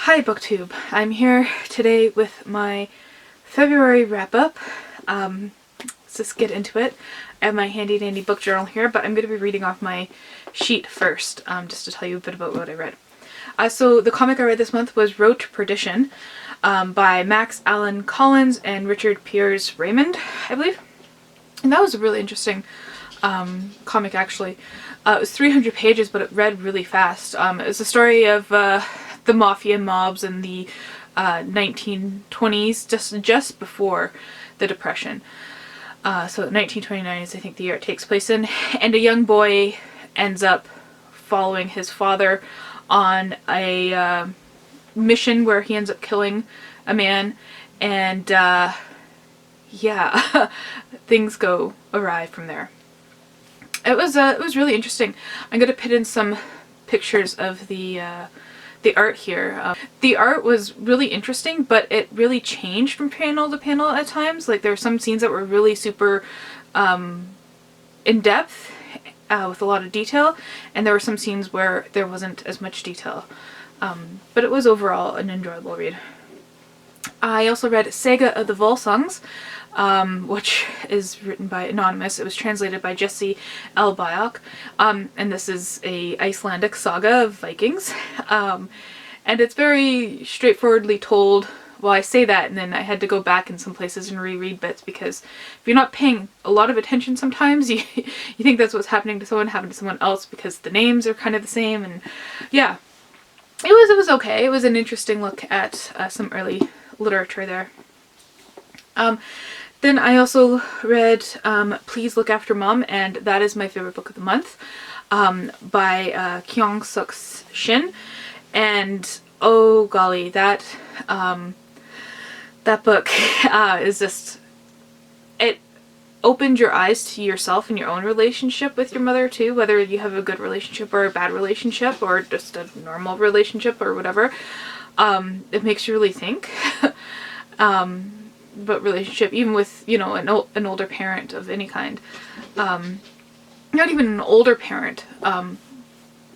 Hi BookTube, I'm here today with my February wrap-up. Let's just get into it. I have my handy dandy book journal here, but I'm going to be reading off my sheet first, just to tell you a bit about what I read. So the comic I read this month was Road to Perdition by Max Allan Collins and Richard Piers Raymond, I believe. And that was a really interesting comic actually. It was 300 pages, but it read really fast. It was a story of the mafia mobs in the 1920s, just before the Depression. So 1929 is I think the year it takes place in, and a young boy ends up following his father on a mission where he ends up killing a man, and yeah, things go awry from there. It was really interesting. I'm gonna put in some pictures of the art here. The art was really interesting, but it really changed from panel to panel at times. Like there were some scenes that were really super in depth with a lot of detail, and there were some scenes where there wasn't as much detail. But it was overall an enjoyable read. I also read Saga of the Volsungs, which is written by Anonymous. It was translated by Jesse L. Byok, and this is a Icelandic saga of Vikings, and it's very straightforwardly told. Well, I say that and then I had to go back in some places and reread bits, because if you're not paying a lot of attention sometimes, you think that's what's happening to someone else, because the names are kind of the same, and yeah. It was okay. It was an interesting look at some early literature there. Then I also read Please Look After Mom, and that is my favorite book of the month, by Kyung-Sook's Shin. And oh golly, that book is just, it opened your eyes to yourself and your own relationship with your mother too, whether you have a good relationship or a bad relationship or just a normal relationship or whatever. It makes you really think. But relationship, even with, you know, an older parent of any kind, not even an older parent,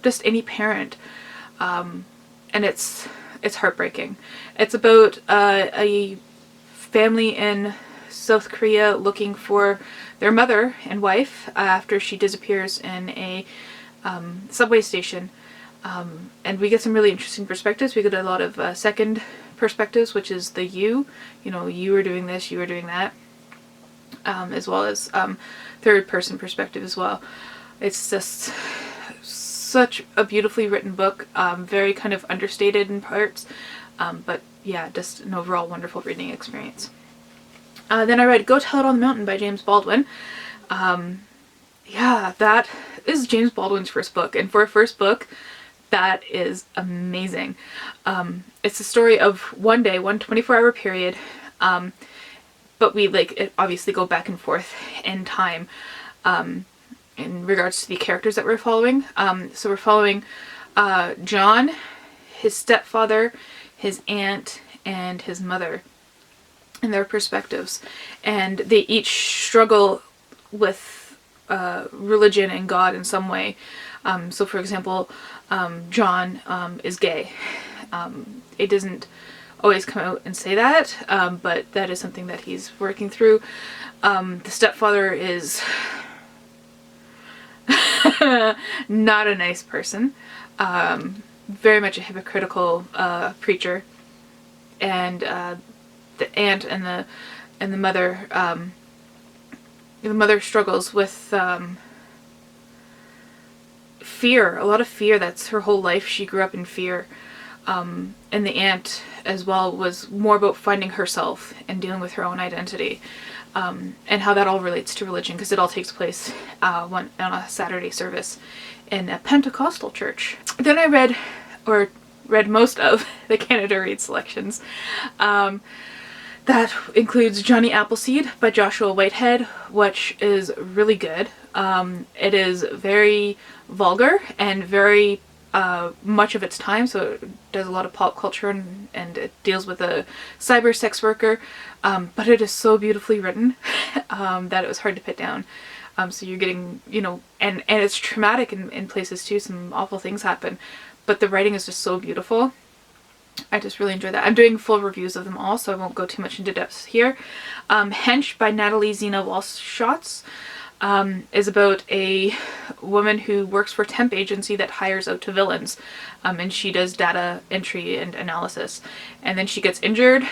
just any parent, and it's heartbreaking. It's about a family in South Korea looking for their mother and wife after she disappears in a subway station, and we get some really interesting perspectives. We get a lot of second perspectives, which is the you know, you were doing this, you were doing that, as well as third person perspective as well. It's just such a beautifully written book, very kind of understated in parts, but yeah, just an overall wonderful reading experience. Then I read Go Tell It on the Mountain by James Baldwin. Yeah, that is James Baldwin's first book, and for a first book, that is amazing. It's the story of one day, one 24-hour period, but we obviously go back and forth in time in regards to the characters that we're following. So we're following John, his stepfather, his aunt, and his mother, and their perspectives, and they each struggle with religion and God in some way. So for example, John is gay. It doesn't always come out and say that, but that is something that he's working through. The stepfather is not a nice person, very much a hypocritical preacher, and the aunt and the mother, the mother struggles with fear, a lot of fear. That's her whole life. She grew up in fear. And the aunt as well was more about finding herself and dealing with her own identity, and how that all relates to religion, because it all takes place on a Saturday service in a Pentecostal church. Then I read most of the Canada Read selections. That includes Johnny Appleseed by Joshua Whitehead, which is really good. It is very vulgar and very much of its time, so it does a lot of pop culture, and it deals with a cyber sex worker, but it is so beautifully written that it was hard to put down. So you're getting, you know, and it's traumatic in places too, some awful things happen, but the writing is just so beautiful. I just really enjoy that. I'm doing full reviews of them all, so I won't go too much into depth here. Hench by Natalia, Zina, Walschots is about a woman who works for a temp agency that hires out to villains, and she does data entry and analysis. And then she gets injured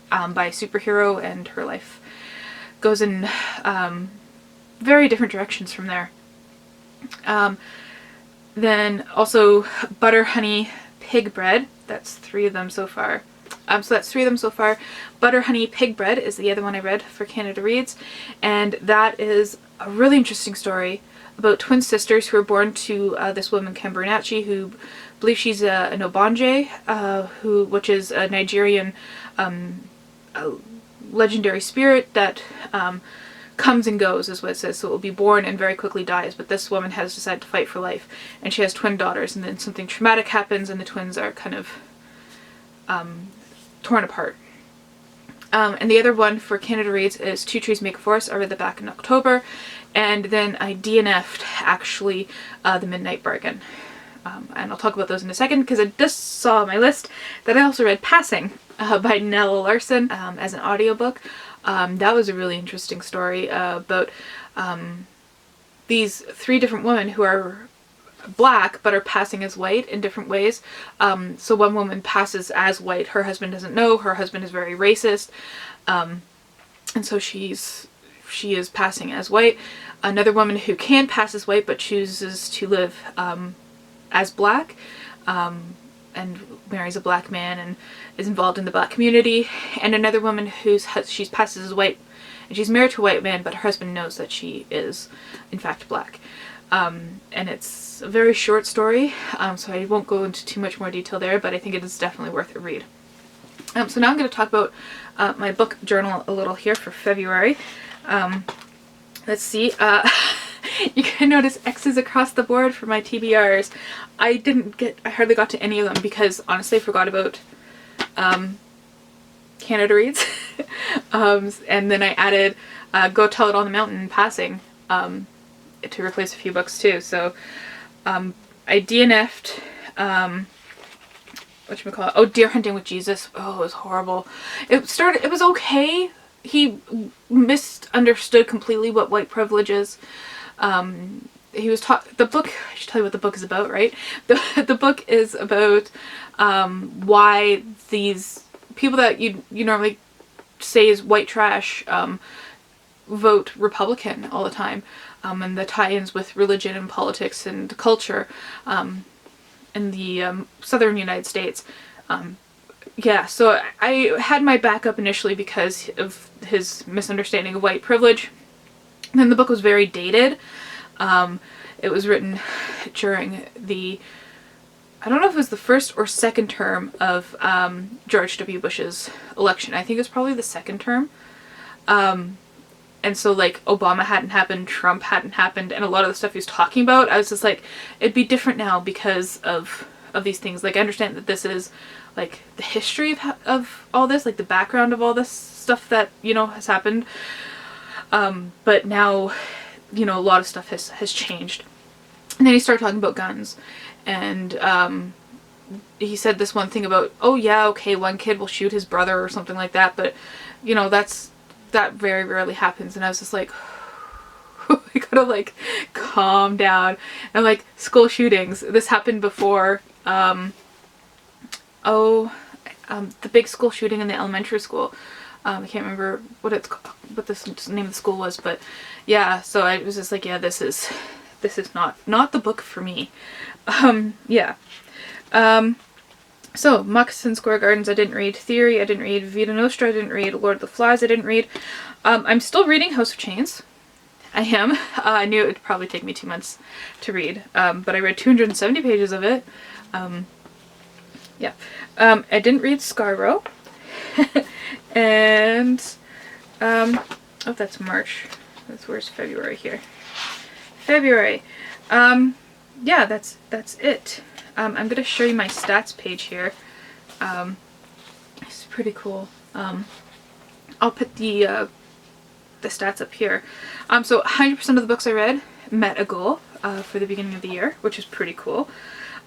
by a superhero, and her life goes in very different directions from there. Then also Butter, Honey, Pig Bread. That's 3 of them so far. So that's 3 of them so far. Butter, Honey, Pig Bread is the other one I read for Canada Reads, and that is a really interesting story about twin sisters who were born to this woman Kambernacci, who believes she's an Obanje, which is a Nigerian legendary spirit that comes and goes, is what it says. So it will be born and very quickly dies, but this woman has decided to fight for life, and she has twin daughters, and then something traumatic happens and the twins are kind of torn apart. And the other one for Canada Reads is Two Trees Make a Forest. I read that back in October. And then I DNF'd, actually, The Midnight Bargain. And I'll talk about those in a second, because I just saw on my list that I also read Passing by Nella Larsen as an audiobook. That was a really interesting story about these 3 different women who are black but are passing as white in different ways. So one woman passes as white, her husband doesn't know, her husband is very racist, and so she is passing as white. Another woman who can pass as white but chooses to live as black, and marries a black man and is involved in the black community. And another woman she passes as white and she's married to a white man, but her husband knows that she is in fact black. And it's a very short story, so I won't go into too much more detail there, but I think it is definitely worth a read. So now I'm going to talk about my book journal a little here for February. Let's see. You can notice X's across the board for my TBRs. I hardly got to any of them because honestly I forgot about Canada Reads. And then I added Go Tell It on the Mountain in Passing to replace a few books too. So I DNF'd whatchamacallit? Oh, Deer Hunting with Jesus. Oh, it was horrible. It was okay. He misunderstood completely what white privilege is. He was the book, I should tell you what the book is about, right? The book is about why these people that you normally say is white trash vote Republican all the time, and the tie-ins with religion and politics and culture in the southern United States. Yeah, so I had my backup initially because of his misunderstanding of white privilege. And then the book was very dated. It was written during I don't know if it was the first or second term of George W. Bush's election. I think it was probably the second term. And so like Obama hadn't happened, Trump hadn't happened, and a lot of the stuff he was talking about, I was just like, it'd be different now because of these things. Like I understand that this is like the history of all this, like the background of all this stuff that, has happened. But now, a lot of stuff has changed. And then he started talking about guns, and he said this one thing about, oh yeah, okay, one kid will shoot his brother or something like that, but that very rarely happens. And I was just like, I gotta like calm down. And like school shootings, this happened before the big school shooting in the elementary school. I can't remember what the name of the school was, but yeah, so I was just like, yeah, this is not the book for me. Yeah. So Moccasin Square Gardens I didn't read, Theory I didn't read, Vita Nostra I didn't read, Lord of the Flies I didn't read. I'm still reading House of Chains. I am. I knew it would probably take me 2 months to read, but I read 270 pages of it. Yeah. I didn't read Scarborough. And oh, that's March. Where's February here? February. Yeah, that's it. I'm gonna show you my stats page here. It's pretty cool. I'll put the stats up here. So 100% of the books I read met a goal for the beginning of the year, which is pretty cool.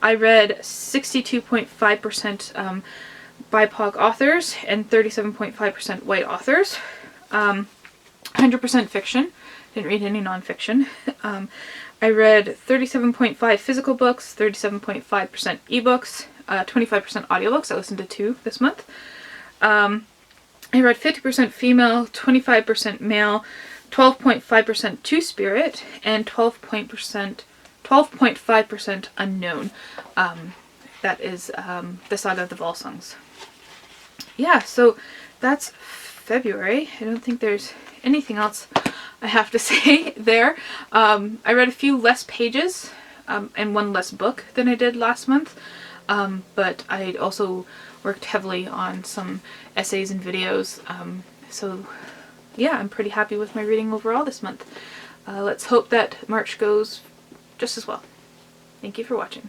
I read 62.5% BIPOC authors and 37.5% white authors. 100% fiction. Didn't read any nonfiction. I read 37.5 physical books, 37.5% ebooks, 25% audiobooks. I listened to 2 this month. I read 50% female, 25% male, 12.5% two-spirit, and 12.5% unknown. That is the Saga of the Volsungs. Yeah, so that's February. I don't think there's anything else I have to say there. I read a few less pages and one less book than I did last month, but I also worked heavily on some essays and videos, so yeah, I'm pretty happy with my reading overall this month. Let's hope that March goes just as well. Thank you for watching.